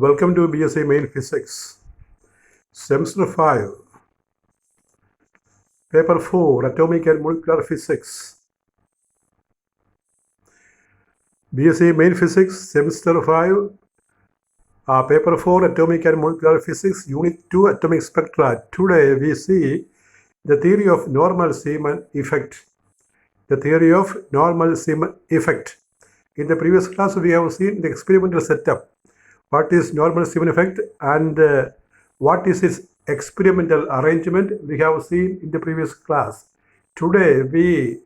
Welcome to BSc Main Physics, Semester 5, Paper 4, Atomic and Molecular Physics. BSc Main Physics, Semester 5, Paper 4, Atomic and Molecular Physics, Unit 2, Atomic Spectra. Today we see the theory of normal Zeeman effect. The theory of normal Zeeman effect. In the previous class, we have seen the experimental setup. What is normal Zeeman effect and what is its experimental arrangement we have seen in the previous class. Today we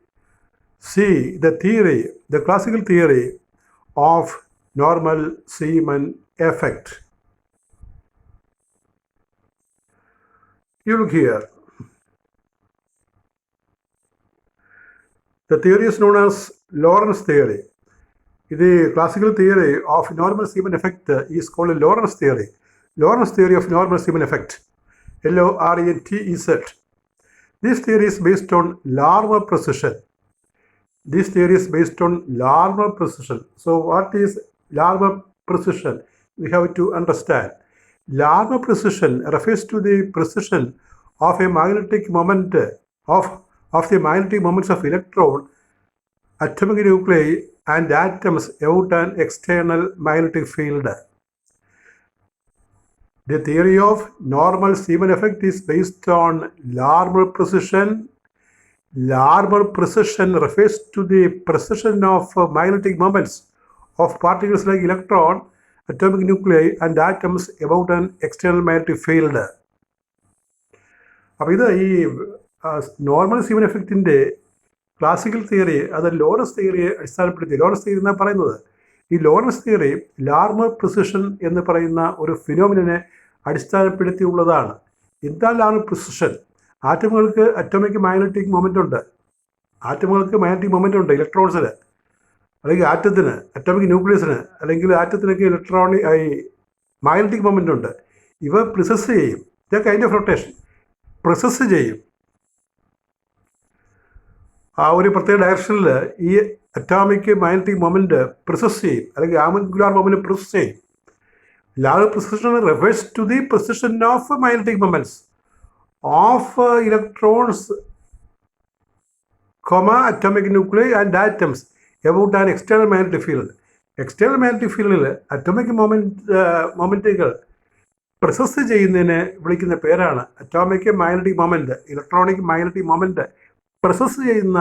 see the theory, the classical theory of normal Zeeman effect. You look here. The theory is known as Lorentz theory. The classical theory of normal Zeeman effect is called Lorentz theory. Lorentz theory of normal Zeeman effect. L-O-R-E-N-T-E-Z. This theory is based on Larmor precession. This theory is based on Larmor precession. So what is Larmor precession? We have to understand. Larmor precession refers to the precision of a magnetic moment of the magnetic moments of electron, atomic nuclei and atoms about an external magnetic field. The theory of normal Zeeman effect is based on Larmor precession. Larmor precession refers to the precision of magnetic moments of particles like electron, atomic nuclei and atoms about an external magnetic field. അപ്പോൾ ഇത് ഈ normal Zeeman എഫക്റ്റിൻ്റെ classical theory, അത് Lawrence തിയറിയെ അടിസ്ഥാനപ്പെടുത്തി. Lawrence theory എന്നാണ് പറയുന്നത്. ഈ Lawrence theory Larmor precession എന്ന് പറയുന്ന ഒരു ഫിനോമിനെ അടിസ്ഥാനപ്പെടുത്തിയുള്ളതാണ്. എന്താണ് ലാർമർ പ്രിസിഷൻ? ആറ്റമുകൾക്ക് അറ്റോമിക് മാഗ്നറ്റിക് മൊമെൻ്റ് ഉണ്ട്. ആറ്റമുകൾക്ക് മാഗ്നറ്റിക് മൊമെൻ്റ് ഉണ്ട് ഇലക്ട്രോൺസിന്, അല്ലെങ്കിൽ ആറ്റത്തിന്, അറ്റോമിക് ന്യൂക്ലിയസിന്, അല്ലെങ്കിൽ ആറ്റത്തിനൊക്കെ മാഗ്നറ്റിക് മൊമെൻ്റ് ഉണ്ട്. ഇവ പ്രിസസ് ചെയ്യും. ഇത് കൈൻഡ് ഓഫ് റൊട്ടേഷൻ പ്രിസസ് ചെയ്യും. ആ ഒരു പ്രത്യേക ഡയറക്ഷനിൽ ഈ അറ്റോമിക് മാഗ്നറ്റിക് മൊമെൻ്റ് പ്രിസസ് ചെയ്യും, അല്ലെങ്കിൽ ആംഗുലാർ മൊമെൻ്റ് പ്രിസസ് ചെയ്യും. Larmor precession refers to the precession of magnetic moments of electrons, atomic nuclear and atoms about an external magnetic field. External magnetic ഫീൽഡിൽ അറ്റോമിക് മൊമെൻറ്റുകൾ പ്രിസസ് ചെയ്യുന്നതിനെ വിളിക്കുന്ന പേരാണ് atomic magnetic moment. Electronic magnetic moment precess ചെയ്യുന്ന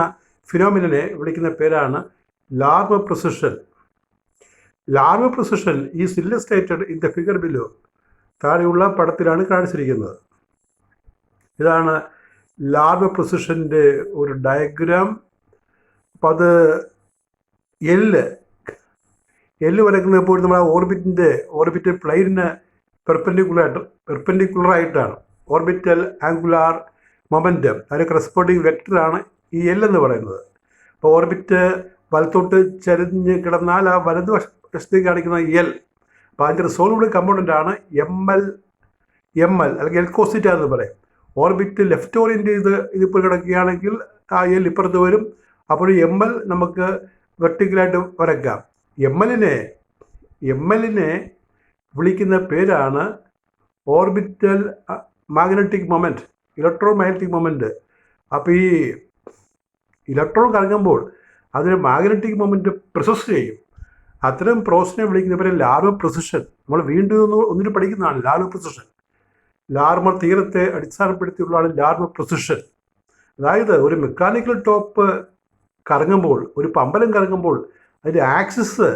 ഫിനോമിനെ വിളിക്കുന്ന പേരാണ് Larmor precession. Larmor precession is illustrated in the figure below. താഴെയുള്ള പടത്തിലാണ് കാണിച്ചിരിക്കുന്നത്. ഇതാണ് ലാർമർ പ്രിസിഷൻ്റെ ഒരു ഡയഗ്രാം. അപ്പോൾ അത് എല്ല് വരയ്ക്കുന്നത് ഇപ്പോൾ നമ്മുടെ ഓർബിറ്റ് പ്ലെയിനിന് പെർപെൻഡിക്കുലറായിട്ടാണ്. ഓർബിറ്റൽ ആംഗുലാർ മൊമെൻറ്റം, അതിന് കറസ്പോണ്ടിങ് വെക്ടറാണ് ഈ എൽ എന്ന് പറയുന്നത്. അപ്പോൾ ഓർബിറ്റ് വലത്തോട്ട് ചരിഞ്ഞ് കിടന്നാൽ ആ വലതുവശത്തേക്ക് കാണിക്കുന്ന എൽ. അപ്പോൾ അതിൻ്റെ റിസോൾവബിൾ കമ്പോണൻ്റാണ് എം എൽ അല്ലെങ്കിൽ എൽ കോസ് തീറ്റ എന്ന് പറയും. ഓർബിറ്റ് ലെഫ്റ്റ് ഓറിയൻറ്റ് ഇതിപ്പോൾ കിടക്കുകയാണെങ്കിൽ ആ എൽ ഇപ്പുറത്ത് വരും. അപ്പോൾ എം എൽ നമുക്ക് വെർട്ടിക്കലായിട്ട് വരയ്ക്കാം. എം എല്ലിനെ വിളിക്കുന്ന പേരാണ് orbital magnetic moment, electro magnetic moment. അപ്പോൾ ഈ ഇലക്ട്രോൺ കറങ്ങുമ്പോൾ അതിന് മാഗ്നറ്റിക് മൊമെൻറ്റ് പ്രിസസ് ചെയ്യും. അത്തരം പ്രോസസ്സിനെ വിളിക്കുന്ന പേര് ലാർമർ പ്രിസിഷൻ. നമ്മൾ വീണ്ടും ഒന്നിന് പഠിക്കുന്നതാണ് ലാർമർ പ്രിസിഷൻ. ലാർമർ തീരത്തെ അടിസ്ഥാനപ്പെടുത്തിയുള്ളതാണ് ലാർമർ പ്രിസിഷൻ. അതായത് ഒരു മെക്കാനിക്കൽ ടോപ്പ് കറങ്ങുമ്പോൾ, ഒരു പമ്പലം കറങ്ങുമ്പോൾ അതിൻ്റെ ആക്സിസ്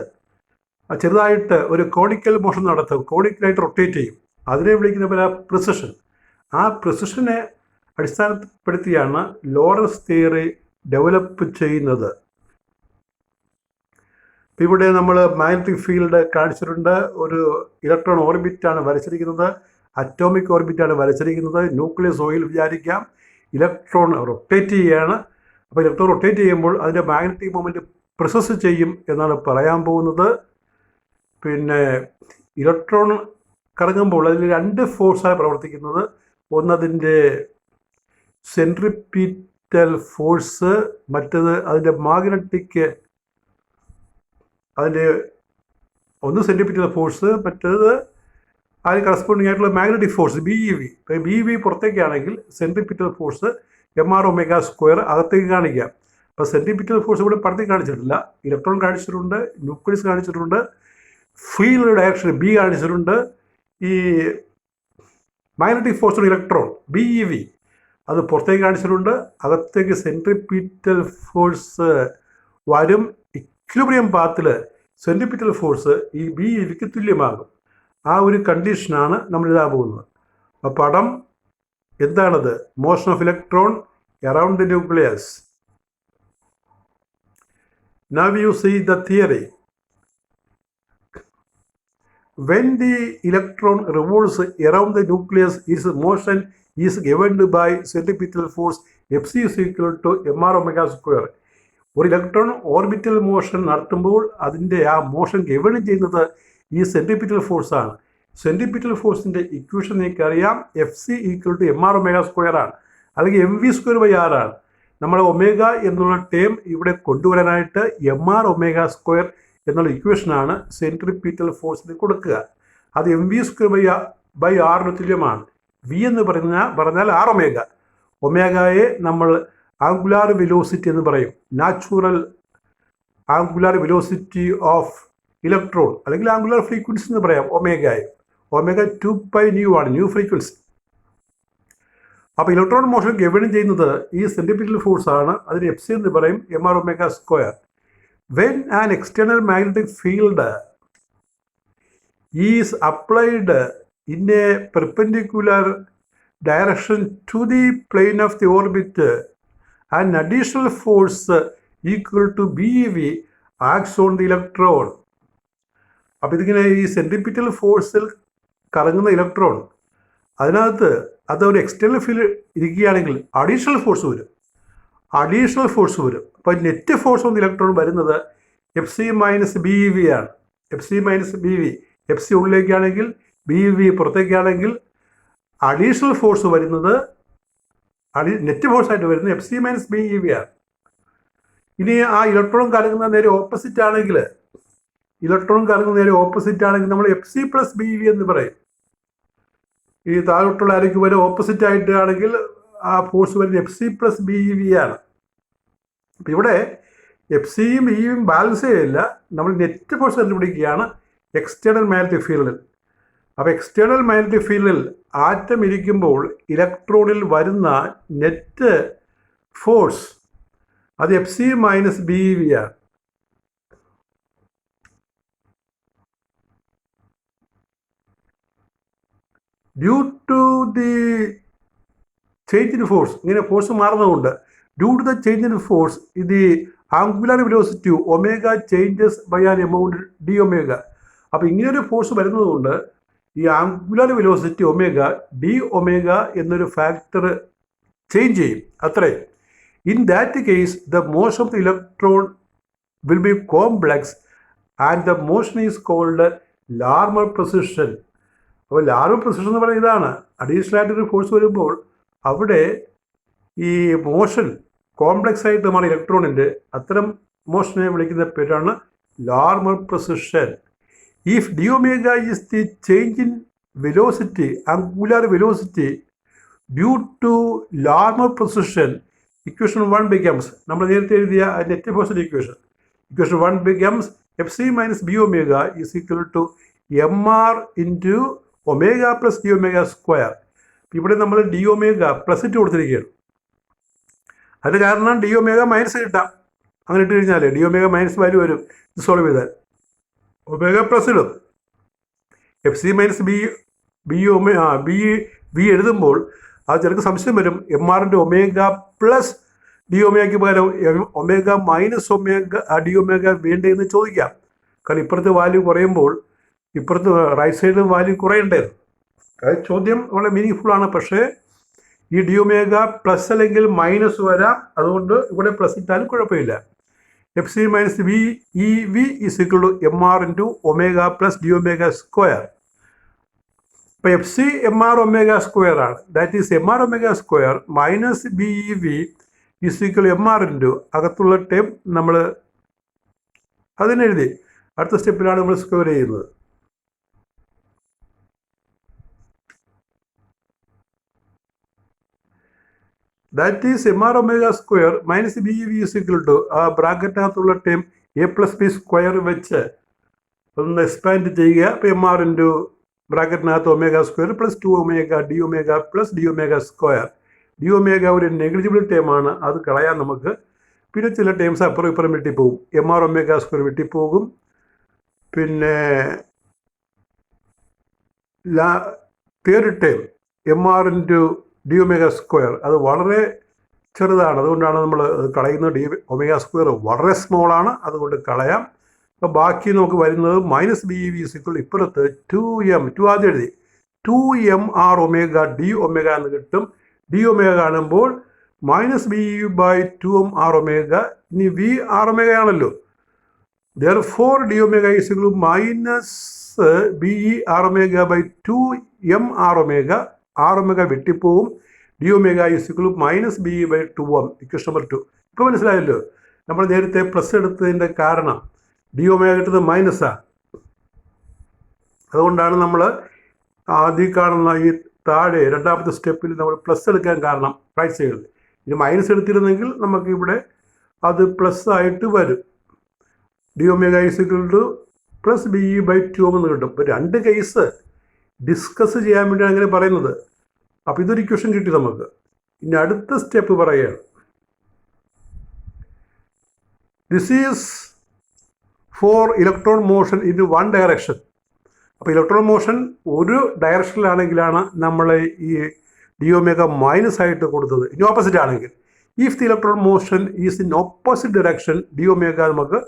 ചെറുതായിട്ട് ഒരു കോണിക്കൽ മോഷൻ നടത്തും, കോണിക്കലായിട്ട് റൊട്ടേറ്റ് ചെയ്യും. അതിനെ വിളിക്കുന്ന പേര് പ്രിസിഷൻ. ആ പ്രിസിഷനെ അടിസ്ഥാനപ്പെടുത്തിയാണ് ലോറൻസ് തിയറി ഡെവലപ്പ് ചെയ്യുന്നത്. ഇവിടെ നമ്മൾ മാഗ്നറ്റിക് ഫീൽഡ് കാണിച്ചിട്ടുണ്ട്. ഒരു ഇലക്ട്രോൺ ഓർബിറ്റാണ് വരച്ചിരിക്കുന്നത്, അറ്റോമിക് ഓർബിറ്റാണ് വരച്ചിരിക്കുന്നത്. ന്യൂക്ലിയസ് ഓയിൽ വിചാരിക്കാം. ഇലക്ട്രോൺ റൊട്ടേറ്റ് ചെയ്യുകയാണ്. അപ്പോൾ ഇലക്ട്രോൺ റൊട്ടേറ്റ് ചെയ്യുമ്പോൾ അതിൻ്റെ മാഗ്നറ്റിക് മൊമെൻറ്റ് പ്രിസസ് ചെയ്യും എന്നാണ് പറയാൻ പോകുന്നത്. പിന്നെ ഇലക്ട്രോൺ കറങ്ങുമ്പോൾ അതിൽ രണ്ട് ഫോഴ്സാണ് പ്രവർത്തിക്കുന്നത്. ഒന്നതിൻ്റെ സെൻട്രിപീറ്റൽ ഫോഴ്സ്, മറ്റത് അതിൻ്റെ മാഗ്നറ്റിക്, അതിൻ്റെ ഒന്ന് സെൻട്രിപീറ്റൽ ഫോഴ്സ്, മറ്റേത് അതിന് കറസ്പോണ്ടിങ് ആയിട്ടുള്ള മാഗ്നറ്റിക് ഫോഴ്സ് BeV. BeV പുറത്തേക്കാണെങ്കിൽ സെൻട്രിപിറ്റൽ ഫോഴ്സ് mr⍵², അകത്തേക്ക് കാണിക്കാം. അപ്പോൾ സെൻട്രിപിറ്റൽ ഫോഴ്സ് ഇവിടെ പടത്തിൽ കാണിച്ചിട്ടില്ല. ഇലക്ട്രോൺ കാണിച്ചിട്ടുണ്ട്, ന്യൂക്ലിയസ് കാണിച്ചിട്ടുണ്ട്, ഫീൽഡ് ഡയറക്ഷൻ B കാണിച്ചിട്ടുണ്ട്. ഈ മാഗ്നറ്റിക് ഫോഴ്സ് ഇലക്ട്രോൺ BeV അത് പുറത്തേക്ക് കാണിച്ചിട്ടുണ്ട്. അകത്തേക്ക് സെൻട്രിപിറ്റൽ ഫോഴ്സ് വരും. ഇക്വിലിബ്രിയം പാത്തിൽ സെൻട്രിപിറ്റൽ ഫോഴ്സ് ഈ BeVക്ക് തുല്യമാകും. ആ ഒരു കണ്ടീഷനാണ് നമ്മൾ എഴുതാൻ പോകുന്നത്. അപ്പോൾ പടം എന്താണത്? Motion of electron around the nucleus. Now you see the theory. When the electron revolves around the nucleus, its motion is governed by centripetal force Fc is equal to mr⍵². ഒരു ഇലക്ട്രോൺ ഓർബിറ്റൽ മോഷൻ നടത്തുമ്പോൾ അതിൻ്റെ ആ motion govern ചെയ്യുന്നത് ഈ centripetal ഫോഴ്സാണ്. Centripetal ഫോഴ്സിൻ്റെ equation നിങ്ങൾക്കറിയാം, Fc equal to mr⍵² ആണ്, അല്ലെങ്കിൽ mv²/r ആണ്. നമ്മൾ ഒമേഗ എന്നുള്ള ടേം ഇവിടെ കൊണ്ടുവരാനായിട്ട് mr⍵² എന്നുള്ള ഇക്വേഷനാണ് സെൻട്രിപിറ്റൽ ഫോഴ്സിന് കൊടുക്കുക. അത് mv²/r തുല്യമാണ്. V എന്ന് പറഞ്ഞാൽ r⍵. ഒമേഗയെ നമ്മൾ ആംഗുലാർ വെലോസിറ്റി എന്ന് പറയും. Natural angular velocity of electron അല്ലെങ്കിൽ ആംഗുലാർ ഫ്രീക്വൻസി എന്ന് പറയാം ഒമേഗയെ. ഒമേഗ 2πν ആണ്, ന്യൂ ഫ്രീക്വൻസി. അപ്പോൾ ഇലക്ട്രോൺ മോഷൻ ഗവേൺ ചെയ്യുന്നത് ഈ സെൻട്രിപിറ്റൽ ഫോഴ്സ് ആണ്. അതിന് Fc എന്ന് പറയും, mr⍵². When an external magnetic field is applied in a perpendicular direction to the plane of the orbit, an additional force equal to BeV acts on the electron. അപ്പോൾ ഇതിങ്ങനെ ഈ centripetal ഫോഴ്സിൽ കറങ്ങുന്ന ഇലക്ട്രോൺ, അതിനകത്ത് അതൊരു എക്സ്റ്റേണൽ ഫീൽഡ് ഇരിക്കുകയാണെങ്കിൽ additional force വരും. അപ്പോൾ നെറ്റ് ഫോഴ്സ് ഓൺ ഇലക്ട്രോൺ വരുന്നത് Fc - BeV ആണ്. Fc - BeV. Fc ഉള്ളിലേക്കാണെങ്കിൽ BeV പുറത്തേക്കാണെങ്കിൽ അഡീഷണൽ ഫോഴ്സ് വരുന്നത് നെറ്റ് ഫോഴ്സായിട്ട് വരുന്നത് Fc - BeV ആണ്. ഇനി ആ ഇലക്ട്രോൺ കറങ്ങുന്ന നേരെ ഓപ്പോസിറ്റ് ആണെങ്കിൽ നമ്മൾ Fc + BeV എന്ന് പറയും. ഈ താഴോട്ടുള്ള അരയ്ക്ക് വരെ ഓപ്പോസിറ്റ് ആയിട്ട് ആണെങ്കിൽ ആ ഫോഴ്സ് വരുന്നത് Fc + BeV ആണ്. അപ്പം ഇവിടെ Fcയും BeVയും ബാലൻസ് ചെയ്യില്ല. നമ്മൾ നെറ്റ് ഫോഴ്സ് കണ്ടുപിടിക്കുകയാണ് എക്സ്റ്റേണൽ മാഗ്നറ്റിക് ഫീൽഡിൽ. അപ്പോൾ എക്സ്റ്റേണൽ മാഗ്നറ്റിക് ഫീൽഡിൽ ആറ്റം ഇരിക്കുമ്പോൾ ഇലക്ട്രോണിൽ വരുന്ന നെറ്റ് ഫോഴ്സ് അത് Fc - BeV ആണ്. Due to the change in force, ഇങ്ങനെ ഫോഴ്സ് മാറുന്നതുകൊണ്ട് due to the change in force the angular velocity omega changes by an amount dω. അപ്പോൾ ഇങ്ങനെയൊരു ഫോഴ്സ് വരുന്നതുകൊണ്ട് ഈ ആംഗുലാർ വെലോസിറ്റി dω എന്നൊരു ഫാക്ടർ ചേഞ്ച് ചെയ്യും, അത്രേ. In that case the motion of the electron will be complex and the motion is called Larmor precession. അപ്പോൾ Larmor precession എന്ന് പറയുന്നത് ഇതാണ്. അഡീഷണൽ ആയിട്ടൊരു ഫോഴ്സ് വരുമ്പോൾ അവിടെ ഈ മോഷൻ കോംപ്ലക്സ് ആയിട്ട് മാറി ഇലക്ട്രോണിൻ്റെ, അത്തരം മോഷനെ വിളിക്കുന്ന പേരാണ് Larmor precision. If dω is the change in velocity, angular velocity due to Larmor precision, equation 1 becomes, നമ്മൾ നേരത്തെ എഴുതിയ net ഫോഴ്സിൻ്റെ equation 1 becomes Fc - Bω is equal to mr into omega + dω². ഇവിടെ നമ്മൾ dω പ്ലസ് ഇട്ട് കൊടുത്തിരിക്കുകയാണ്. അതിന് കാരണം dω minus കിട്ടാം. അങ്ങനെ ഇട്ട് കഴിഞ്ഞാൽ dω മൈനസ് വാല്യൂ വരും. ഇത് സോൾവ് ചെയ്താൽ ഒമേഗ പ്ലസ് ഇടും. Fc - BeV എഴുതുമ്പോൾ അത് ചിലർക്ക് സംശയം വരും. mr ഒമേഗ പ്ലസ് dωയ്ക്ക് പകരം ഒമേഗ മൈനസ് dω വേണ്ടതെന്ന് ചോദിക്കാം. കാരണം ഇപ്പുറത്തെ വാല്യൂ കുറയുമ്പോൾ ഇപ്പുറത്ത് റൈറ്റ് സൈഡിൽ വാല്യൂ കുറയേണ്ടത്. അത് ചോദ്യം വളരെ മീനിങ് ഫുള്ളാണ്. പക്ഷേ ഈ dω പ്ലസ് അല്ലെങ്കിൽ മൈനസ് വരാം. അതുകൊണ്ട് ഇവിടെ പ്ലസ് ഇട്ടാലും കുഴപ്പമില്ല. Fc - BeV is equal to mr into omega plus dω². അപ്പോൾ Fc mr⍵² ആണ്. That is mr⍵² minus BeV is equal to mr into അകത്തുള്ള ടേം നമ്മൾ അതിനെഴുതി അടുത്ത സ്റ്റെപ്പിലാണ് നമ്മൾ സ്ക്വയർ ചെയ്യുന്നത്. That is M R omega square minus B V is equal to ആ ബ്രാക്കറ്റിനകത്തുള്ള term A plus B square വെച്ച് ഒന്ന് എക്സ്പാൻഡ് ചെയ്യുക. അപ്പോൾ എം ആർ ഇൻറ്റു ബ്രാക്കറ്റിനകത്ത് omega square plus 2 omega D omega plus D omega square. D omega ഒരു negligible ടൈമാണ്, അത് കളയാൻ നമുക്ക്. പിന്നെ ചില ടൈംസ് അപ്പുറം ഇപ്പുറം വെട്ടിപ്പോകും. എം ആർ ഒമേഗ സ്ക്വയർ വെട്ടിപ്പോകും. പിന്നെ third term M R into D omega square അത് വളരെ ചെറുതാണ്, അതുകൊണ്ടാണ് നമ്മൾ കളയുന്നത്. ഡി ഒമേഗ സ്ക്വയർ വളരെ സ്മോളാണ്, അതുകൊണ്ട് കളയാം. അപ്പോൾ ബാക്കി നമുക്ക് വരുന്നത് മൈനസ് ബി വി സിക്വൾ ഇപ്പുറത്ത് 2 ആദ്യം എഴുതി 2 MR ഒമേഗ ഡി ഒമേഗ എന്ന് കിട്ടും. ഡി ഒമേഗ കാണുമ്പോൾ മൈനസ് ബി ബൈ 2 ഒമേഗ. ഇനി വി ആർ ഒമേഗ ആണല്ലോ, therefore D omega is equal minus B R omega by 2 omega. R omega വെട്ടിപ്പോവും. D omega is equal minus B by 2 equation number 2. ഇപ്പോൾ മനസ്സിലായല്ലോ നമ്മൾ നേരത്തെ പ്ലസ് എടുത്തതിൻ്റെ കാരണം. ഡി ഒമേഗ കിട്ടുന്നത് മൈനസാണ്, അതുകൊണ്ടാണ് നമ്മൾ ആദ്യം കാണുന്ന ഈ താഴെ രണ്ടാമത്തെ സ്റ്റെപ്പിൽ നമ്മൾ പ്ലസ് എടുക്കാൻ കാരണം റൈറ്റ് സൈഡിൽ. ഇനി മൈനസ് എടുത്തിരുന്നെങ്കിൽ നമുക്ക് ഇവിടെ അത് പ്ലസ് ആയിട്ട് വരും. D omega is equal to plus B by 2 എന്ന് കിട്ടും. ഇപ്പോൾ രണ്ട് കേസ് ഡിസ്കസ് ചെയ്യാൻ വേണ്ടിയാണ് അങ്ങനെ പറയുന്നത്. അപ്പോൾ ഇതൊരു ഇക്വേഷൻ കിട്ടി നമുക്ക്. ഇനി അടുത്ത സ്റ്റെപ്പ് പറയുകയാണ്, this is for electron motion in one direction. അപ്പോൾ ഇലക്ട്രോൺ മോഷൻ ഒരു ഡയറക്ഷനിലാണെങ്കിലാണ് നമ്മൾ ഈ ഡി ഒമേഗ മൈനസ് ആയിട്ട് കൊടുത്തത്. ഇനി ഓപ്പോസിറ്റ് ആണെങ്കിൽ if the electron motion is in opposite direction D omega നമുക്ക്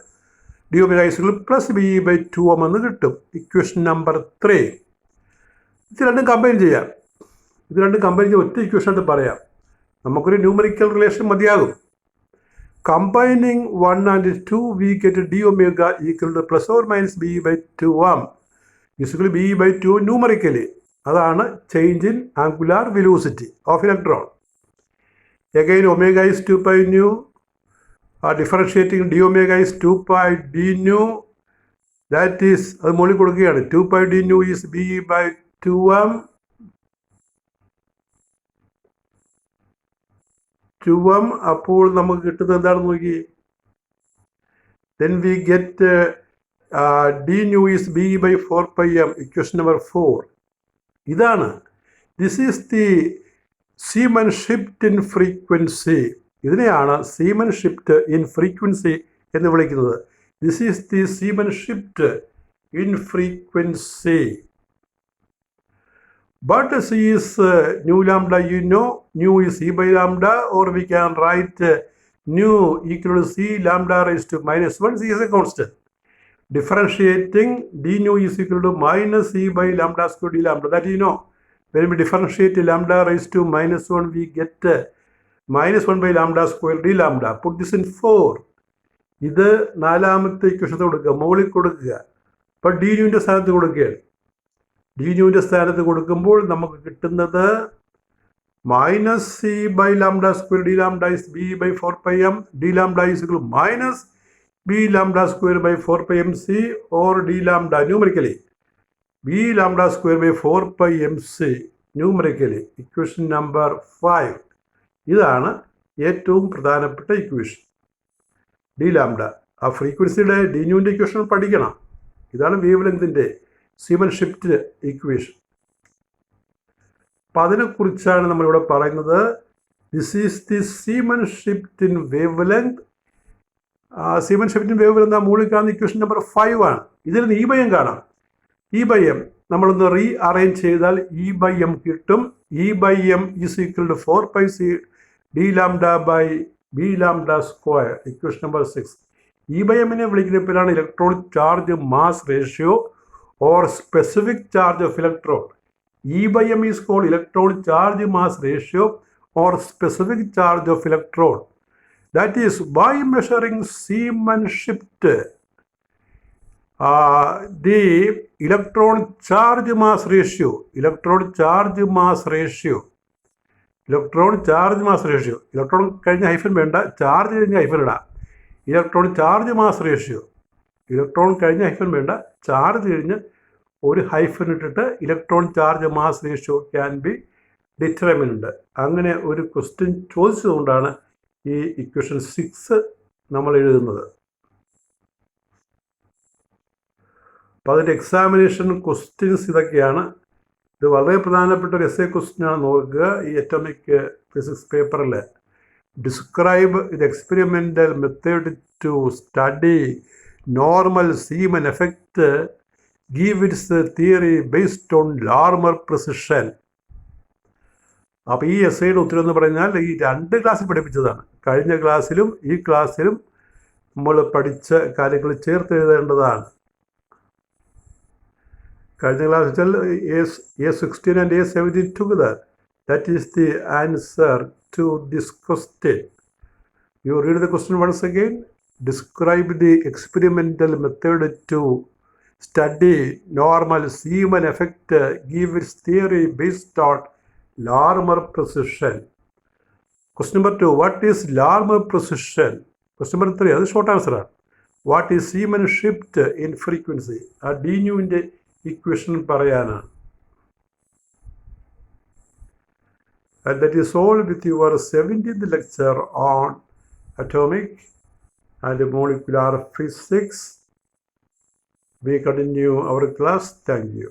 D omega is plus B by 2 എന്ന് കിട്ടും. Equation number 3. ഇത് രണ്ടും കമ്പൈൻ ചെയ്യാം. ഇത് രണ്ടും കമ്പൈൻ ചെയ്യാൻ ഒറ്റ ഇക്വേഷൻ ആയിട്ട് പറയാം. നമുക്കൊരു ന്യൂമറിക്കൽ റിലേഷൻ മതിയാകും. Combining 1 and 2, we get d omega equal to plus or minus b by 2 is equal to b by 2 numerically. അതാണ് change in angular velocity of electron. Again omega is 2 pi nu. Differentiating d omega is 2 pi d nu. That is അത് മുകളിൽ കൊടുക്കുകയാണ്. 2 pi d nu is b by 2m. 2m. അപ്പോൾ നമുക്ക് കിട്ടുന്നത് എന്താണെന്ന് നോക്കി. Then we get d nu is b by 4 pi m. Equation number 4. ഇതാണ്. This is the Zeeman shift in frequency. ഇതിനെയാണ് Zeeman shift in frequency എന്ന് വിളിക്കുന്നത്. This is the Zeeman shift in frequency. But C is nu lambda, you know, nu is C by lambda, or we can write nu equal to C lambda raised to minus 1. C is a constant. Differentiating d nu is equal to minus C by lambda square d lambda. That you know. When we differentiate lambda raised to minus 1, we get minus 1 by lambda square d lambda. Put this in 4. ഇത് നാലാമത്തെ ഇക്വേഷനത്ത് കൊടുക്കുക, മുകളിൽ കൊടുക്കുക. അപ്പോൾ D ന്യൂവിൻ്റെ സ്ഥാനത്ത് കൊടുക്കുകയാണ്. D ന്യൂവിൻ്റെ സ്ഥാനത്ത് കൊടുക്കുമ്പോൾ നമുക്ക് കിട്ടുന്നത് minus C by lambda square D lambda is B by 4 pi m. D lambda is equal minus B lambda square by 4 pi m c or D lambda numerically B lambda square by 4 pi m c numerically. Equation number 5. ഇതാണ് ഏറ്റവും പ്രധാനപ്പെട്ട equation. D lambda ആ ഫ്രീക്വൻസിയുടെ D ന്യൂവിൻ്റെ equation പഠിക്കണം. ഇതാണ് wave ലെങ്തിൻ്റെ Zeeman shift equation. അപ്പം അതിനെക്കുറിച്ചാണ് നമ്മളിവിടെ പറയുന്നത്. This is the Zeeman shift in wavelength. Zeeman shift in wavelength മുകളിൽ കാണുന്ന ഇക്വേഷൻ നമ്പർ 5 ആണ്. ഇതിൽ നിന്ന് ഇ ബൈ എം കാണാം. ഇ ബൈ എം നമ്മളൊന്ന് റീ അറേഞ്ച് ചെയ്താൽ ഇ ബൈ എം കിട്ടും. E by M is equal to 4 pi c D lambda by B lambda square. Equation number 6. E by എമ്മിനെ വിളിക്കുന്ന പേരാണ് electronic charge mass ratio or specific charge of electron. E by m is called electron charge mass ratio or specific charge of electron. That is, by measuring Zeeman shift, the electron charge mass ratio, electron charge mass ratio electron കഴിഞ്ഞ hyphen വേണ്ട, charge കഴിഞ്ഞ hyphen ഇടാം. Electron charge mass ratio, electron കഴിഞ്ഞ hyphen വേണ്ട, charge കഴിഞ്ഞ് ഒരു hyphen ഇട്ടിട്ട് electron charge mass ratio can be determinant. അങ്ങനെ ഒരു ക്വസ്റ്റ്യൻ ചോദിച്ചതുകൊണ്ടാണ് ഈ ഇക്വേഷൻ 6 നമ്മൾ എഴുതുന്നത്. അപ്പോൾ അതിൻ്റെ എക്സാമിനേഷൻ ക്വസ്റ്റ്യൻസ് ഇതൊക്കെയാണ്. ഇത് വളരെ പ്രധാനപ്പെട്ട ഒരു എസ്എ ക്വസ്റ്റ്യനാണ്. നോക്കുക, ഈ അറ്റോമിക് ഫിസിക്സ് പേപ്പറിൽ describe the experimental method to study normal Zeeman effect, give its theory based on Larmor precession. അപ്പോൾ ഈ എസ്ഐയുടെ ഉത്തരം എന്ന് പറഞ്ഞാൽ ഈ 2 ക്ലാസ്സിൽ പഠിപ്പിച്ചതാണ്. കഴിഞ്ഞ ക്ലാസ്സിലും ഈ ക്ലാസ്സിലും നമ്മൾ പഠിച്ച കാര്യങ്ങൾ ചേർത്ത് എഴുതേണ്ടതാണ്. കഴിഞ്ഞ ക്ലാസ് വെച്ചാൽ A16 and A17 together. That is the answer to this question. You read the question once again. Describe the experimental method to study normal Zeeman effect. Give its theory based on Larmor precision. Question number 2. What is Larmor precision? Question number 3. That's short answer. What is Zeeman shift in frequency? D nu in the equation parayana. And that is all with your 17th lecture on atomic and molecular physics. We continue our class. Thank you.